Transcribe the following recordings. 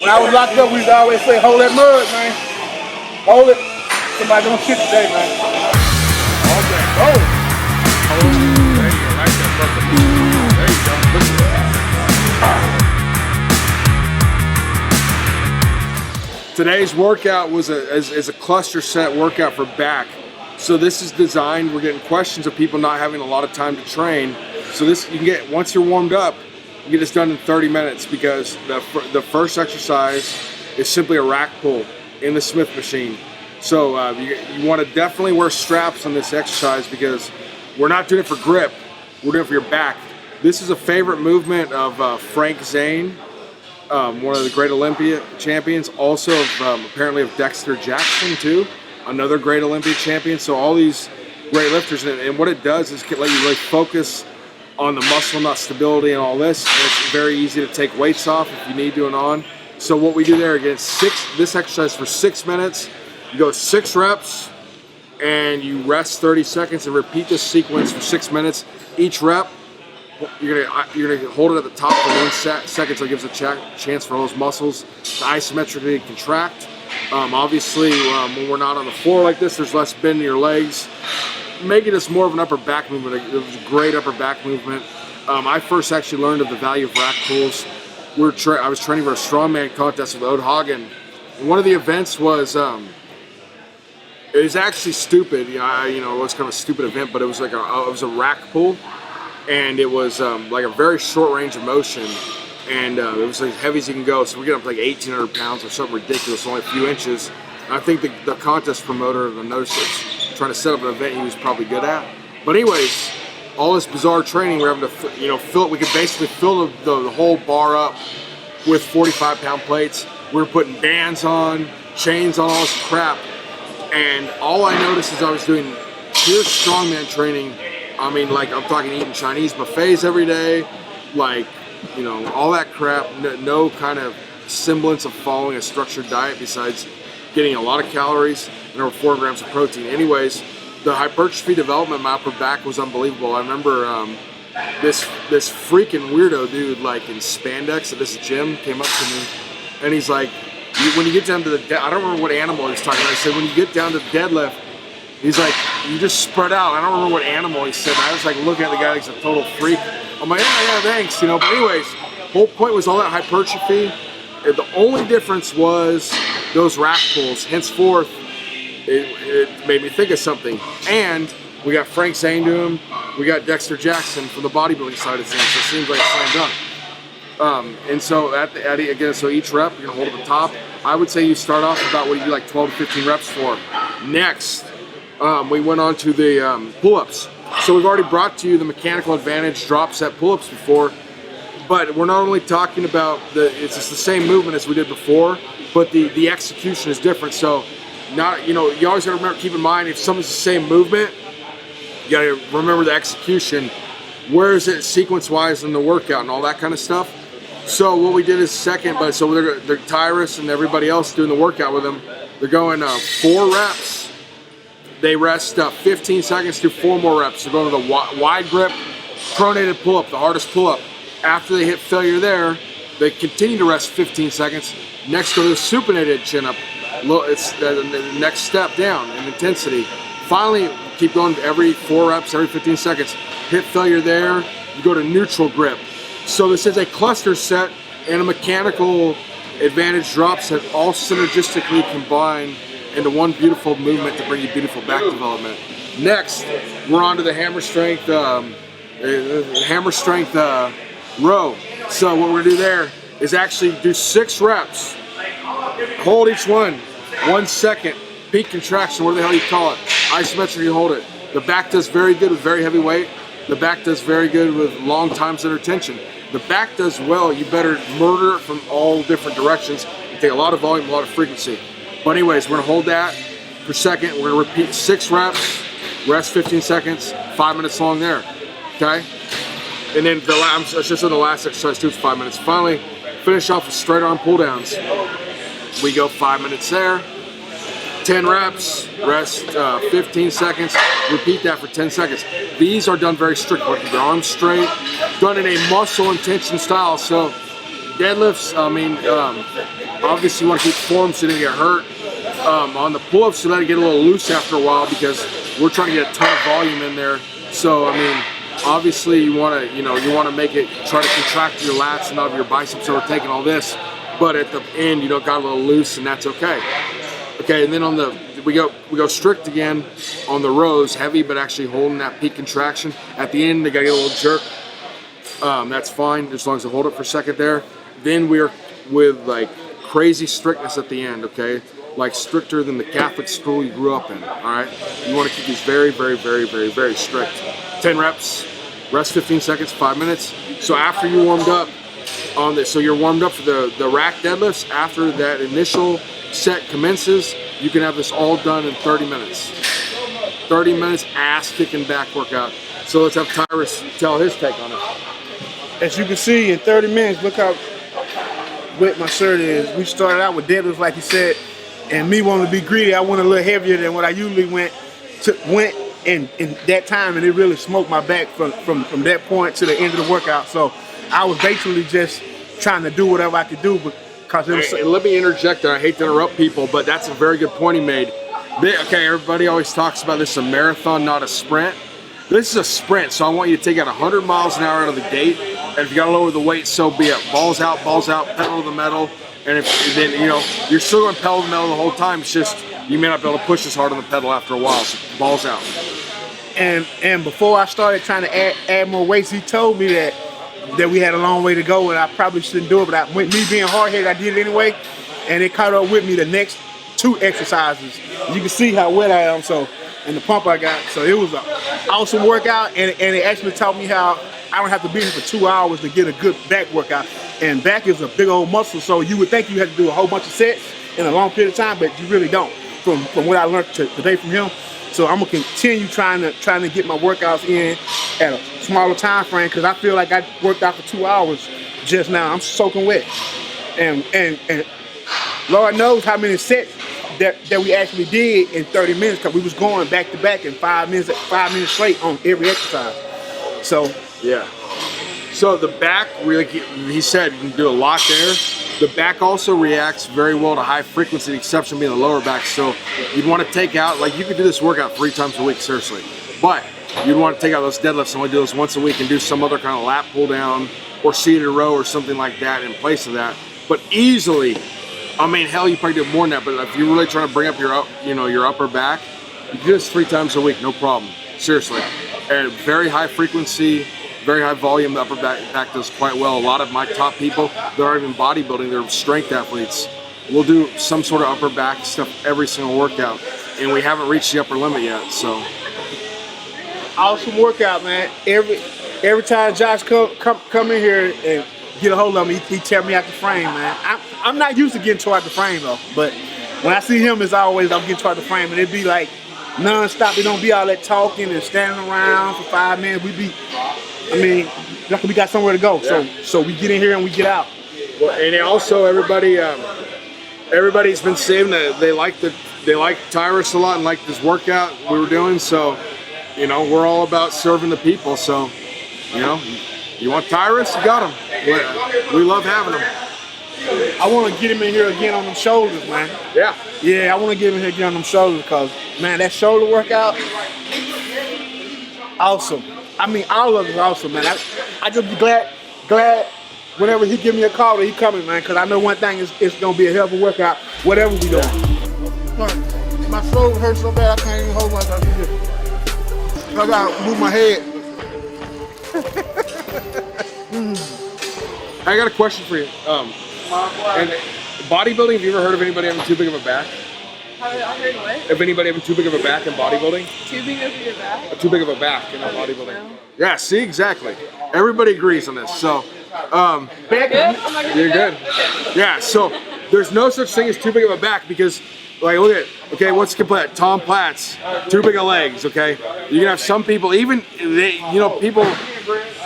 When I was locked up, we used to always say, hold that mud, man. Hold it. Somebody don't shit today, man. Hold that. Oh! Hold it. There you go. Right there. Perfect. There you go. Look at that. Today's workout was a cluster set workout for back. So this is designed, we're getting questions of people not having a lot of time to train. So this, you can get, once you're warmed up, you get this done in 30 minutes because the first exercise is simply a rack pull in the Smith machine. So you want to definitely wear straps on this exercise because we're not doing it for grip, we're doing it for your back. This is a favorite movement of Frank Zane, one of the great Olympia champions, also apparently of Dexter Jackson too, another great Olympia champion. So all these great lifters, and what it does is let you really focus on the muscle nut stability and all this, and it's very easy to take weights off if you need to and on. So what we do there, again, this exercise for 6 minutes, you go 6 reps, and you rest 30 seconds and repeat this sequence for 6 minutes. Each rep, you're gonna hold it at the top for 1 second, so it gives a chance for those muscles to isometrically contract. Obviously, when we're not on the floor like this, there's less bend in your legs, making this more of an upper back movement. It was a great upper back movement. I first actually learned of the value of rack pulls. I was training for a strongman contest with Ode Hagen, and one of the events was it was actually stupid. It was kind of a stupid event, but it was like it was a rack pull, and it was like a very short range of motion, and it was as heavy as you can go. So we get up to like 1,800 pounds or something ridiculous, only a few inches. And I think the contest promoter noticed it, trying to set up an event he was probably good at. But anyways, all this bizarre training, we're having to fill it. We could basically fill the whole bar up with 45-pound plates. We were putting bands on, chains on, all this crap. And all I noticed is I was doing pure strongman training. I mean, like, I'm talking eating Chinese buffets every day, like, all that crap. No kind of semblance of following a structured diet besides getting a lot of calories and over 4 grams of protein. Anyways, the hypertrophy development in my upper back was unbelievable. I remember this freaking weirdo dude, like in spandex at this gym, came up to me, and he's like, when you get down to the I don't remember what animal he was talking about. He said, when you get down to the deadlift, he's like, you just spread out. I don't remember what animal he said. I was like looking at the guy like he's a total freak. I'm like, yeah, thanks, But anyways, whole point was all that hypertrophy. The only difference was those rack pulls. Henceforth, it made me think of something. And we got Frank Zane doing, we got Dexter Jackson from the bodybuilding side of things. So it seems like a slam dunk. And so again, so each rep, you're gonna hold at the top. I would say you start off about what you do, like 12 to 15 reps for. Next, we went on to the pull-ups. So we've already brought to you the mechanical advantage drop set pull-ups before, but we're not only talking about it's just the same movement as we did before, but the execution is different. So you always gotta remember, keep in mind, if something's the same movement, you gotta remember the execution. Where is it sequence-wise in the workout and all that kind of stuff. So what we did is so they're Tyrus and everybody else doing the workout with them. They're going 4 reps. They rest 15 seconds, do 4 more reps. They're going to the wide grip, pronated pull-up, the hardest pull-up. After they hit failure there, they continue to rest 15 seconds. Next, go to the supinated chin-up. It's the next step down in intensity. Finally, keep going every 4 reps, every 15 seconds. Hit failure there, you go to neutral grip. So this is a cluster set and a mechanical advantage drop set, all synergistically combined into one beautiful movement to bring you beautiful back development. Next, we're on to the hammer strength row. So what we're gonna do there is actually do 6 reps. Hold each one, 1 second, peak contraction, whatever the hell you call it. Isometrically hold it. The back does very good with very heavy weight. The back does very good with long times under tension. The back does well, you better murder it from all different directions. You take a lot of volume, a lot of frequency. But anyways, we're gonna hold that for a second. We're gonna repeat 6 reps, rest 15 seconds, 5 minutes long there, okay? And then it's just in the last exercise too, it's 5 minutes. Finally, finish off with straight arm pull downs. We go 5 minutes there, 10 reps, rest 15 seconds, repeat that for 10 seconds. These are done very strict, working your arms straight, done in a muscle and tension style. So deadlifts, I mean, obviously you want to keep form so you don't get hurt. On the pull-ups, you let it get a little loose after a while because we're trying to get a ton of volume in there. So, I mean, obviously you want to, you want to make it, try to contract your lats and out of your biceps overtaking all this. But at the end, you know, got a little loose, and that's okay. Okay, and then on the, we go strict again on the rows, heavy, but actually holding that peak contraction. At the end, they got to get a little jerk. That's fine, as long as I hold it for a second there. Then we're with like crazy strictness at the end, okay? Like stricter than the Catholic school you grew up in, all right? You want to keep these very, very, very, very, very strict. 10 reps, rest 15 seconds, 5 minutes. So after you warmed up on this, so you're warmed up for the rack deadlifts, after that initial set commences, you can have this all done in 30 minutes. 30 minutes ass kicking back workout. So let's have Tyrus tell his take on it. As you can see, in 30 minutes, look how wet my shirt is. We started out with deadlifts, like you said, and me wanting to be greedy, I went a little heavier than what I usually went in that time, and it really smoked my back from that point to the end of the workout. So I was basically just trying to do whatever I could do because it was. Hey, let me interject there. I hate to interrupt people, but that's a very good point he made. Okay, everybody always talks about this, a marathon, not a sprint. This is a sprint, so I want you to take out 100 miles an hour out of the gate, and if you got to lower the weight, so be it. Balls out, pedal to the metal, and then, you know, you're still going to pedal to the metal the whole time. It's just you may not be able to push as hard on the pedal after a while, so balls out. And before I started trying to add more weights, he told me that we had a long way to go, and I probably shouldn't do it, but me being hard-headed, I did it anyway, and it caught up with me the next 2 exercises. You can see how wet I am, so, and the pump I got. So it was an awesome workout, and it actually taught me how I don't have to be here for 2 hours to get a good back workout. And back is a big old muscle, so you would think you had to do a whole bunch of sets in a long period of time, but you really don't. From what I learned today from him. So I'm gonna continue trying to get my workouts in at a smaller time frame, because I feel like I worked out for 2 hours just now. I'm soaking wet, and Lord knows how many sets that we actually did in 30 minutes, because we was going back to back in 5 minutes straight on every exercise. So yeah. So the back, really, he said you can do a lot there. The back also reacts very well to high frequency, the exception being the lower back. So you'd want to take out, like you could do this workout 3 times a week, seriously. But you'd want to take out those deadlifts and only do those once a week and do some other kind of lat pull down or seated row or something like that in place of that. But easily, I mean, hell, you probably do more than that, but if you're really trying to bring up your upper back, you do this 3 times a week, no problem, seriously. And very high frequency, very high volume, the upper back does quite well. A lot of my top people, that aren't even bodybuilding, they're strength athletes, will do some sort of upper back stuff every single workout, and we haven't reached the upper limit yet, so. Awesome workout, man. Every time Josh come in here and get a hold of me, he tear me out the frame, man. I'm not used to getting tore out the frame though, but when I see him, it's always I'm getting tore out the frame, and it'd be like non-stop. It don't be all that talking and standing around for 5 minutes. We got somewhere to go. Yeah. So we get in here and we get out. Well, and also everybody's been saying that they like Tyrus a lot and like this workout we were doing. So, you know, we're all about serving the people. So, you know, you want Tyrus, you got him. We love having him. I want to get him in here again on them shoulders, man. Yeah. Yeah, I want to get him in here again on them shoulders, because, man, that shoulder workout, awesome. I mean, all of it is awesome, man. I just be glad whenever he give me a call that he coming, man, because I know one thing, it's going to be a hell of a workout, whatever we do. My shoulder hurts so bad I can't even hold myself here. I got to move my head. I got a question for you. And bodybuilding, have you ever heard of anybody having too big of a back? I heard what? If anybody having too big of a back in bodybuilding? Too big of your back? Too big of a back in bodybuilding. No. Yeah, see, exactly. Everybody agrees on this. So, Good? you're good. Yeah, so there's no such thing as too big of a back, because, like, look at, okay, what's complete? Tom Platz, too big of legs, okay? You can have some people, even,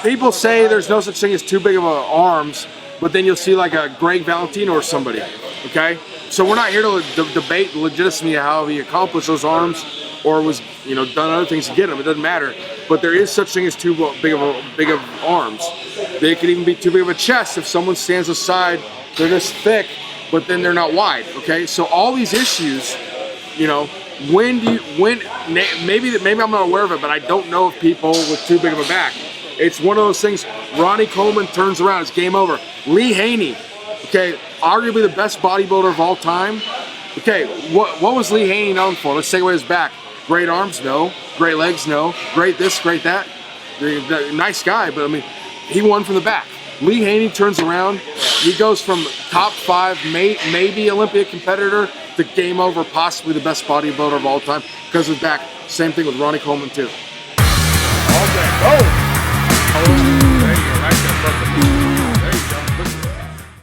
people say there's no such thing as too big of arms, but then you'll see like a Greg Valentino or somebody, okay? So we're not here to debate the legitimacy of how he accomplished those arms. or was, you know, done other things to get them. It doesn't matter. But there is such thing as too big of arms. They could even be too big of a chest if someone stands aside. They're this thick, but then they're not wide. Okay, so all these issues, you know, maybe I'm not aware of it, but I don't know of people with too big of a back. It's one of those things. Ronnie Coleman turns around, it's game over. Lee Haney, okay, arguably the best bodybuilder of all time. Okay, what was Lee Haney known for? Let's take away his back. Great arms, no. Great legs, no. Great this, great that. Nice guy, but I mean, he won from the back. Lee Haney turns around. He goes from top 5, maybe Olympic competitor, to game over, possibly the best bodybuilder of all time because of his back. Same thing with Ronnie Coleman too. All day. Oh! Oh, there you go. Right there. Perfect.